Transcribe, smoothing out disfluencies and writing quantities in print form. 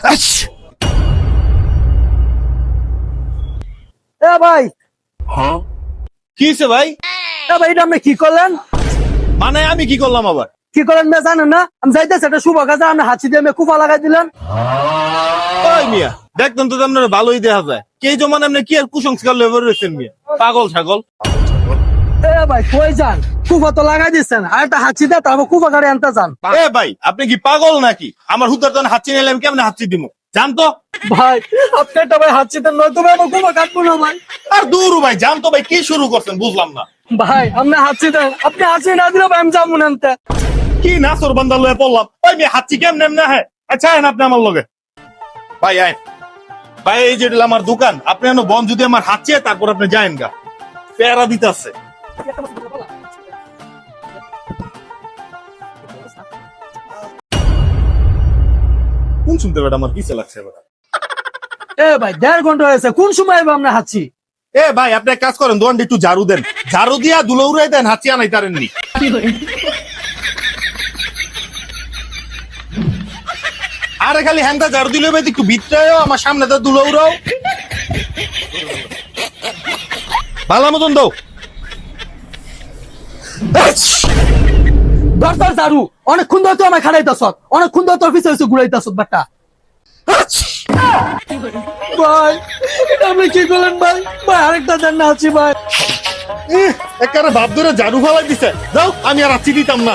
এ ভাই, কি হয়েছে ভাই? এ ভাই, এটা আপনি কি করলেন? মানে আমি কি করলাম আবার? কি করলেন না জানেন না? আমি যাইতেছি একটা শুভ কাজে, আপনি হাঁচি দিয়ে আমি কুফা লাগাই দিলেন। ওই মিয়া, দেখতেন তো আপনার ভালোই দেখা যায়। কে জমান আপনি কি আর কুসংস্কার লেবার রয়েছেন মিয়া? পাগল ছাগল। এ ভাই, কই যান? কুফা তো লাগাই দিচ্ছেন, আর একটা হাঁচি দিয়ে তারপর কুফা গাড়ি আনতে যান। এ ভাই, আপনি কি পাগল নাকি? আমার হুদার তখন হাঁচি নিলে আমি কেমনে হাঁচি দিব? জান তো? ভাই, আপনি একটা ভাই হাঁচি দেন, নয়তো ভাই আমার কুফা কাটবো না ভাই। আর দূর ভাই, জান তো ভাই, কি শুরু করছেন বুঝলাম না। ভাই, আপনি হাঁচি দেন, আপনি হাঁচি না দিলে ভাই আমি যাবো না আনতে। কি নাচর বান্দা লয়ে পড়লাম। ওই মিয়া, হাঁচি কেমনে এমনে হ্যাঁ? আচ্ছা আইন আপনি আমার লগে। ভাই আইন। ভাই এই যে এটা আমার দোকান, আপনি এনে বন যদি আমার হাঁচি তারপর আপনি যায়েন গা। পেয়ারা দিতে আছে। কোন শুনতে বেটা আমার পিছে লাগছে বেটা। এ ভাই, 1.5 ঘন্টা হয়েছে, কোন সময় আইবো আপনার হাঁচি? এ ভাই, আপনি এক কাজ করেন, দোকানটা একটু ঝাড়ু দেন। ঝাড়ু দিয়া ধুলো উড়াই দেন, হাঁচি আনাই তারেননি। আরে খালি হ্যান্ডা ঝাড়ু দিলে ভাই একটু ভিতরেও আমার সামনে তো ধুলো উড়াও। ভালো মতন দাও। দরকার ঝাড়ু, অনেকক্ষণ ধরে তো আমায় খাড়াইতেছ, অনেকক্ষণ ধরে তোর পিছে হয়েছে ঘুরাইতেছ বাট্টা। ভাই, এটা আপনি কি করলেন ভাই? ভাই আরেকটা দেন না হাঁচি ভাই। একেবারে ভাব ধরে ঝাড়ু ফালাই দিছে। যাও, আমি আর হাঁচি দিতাম না।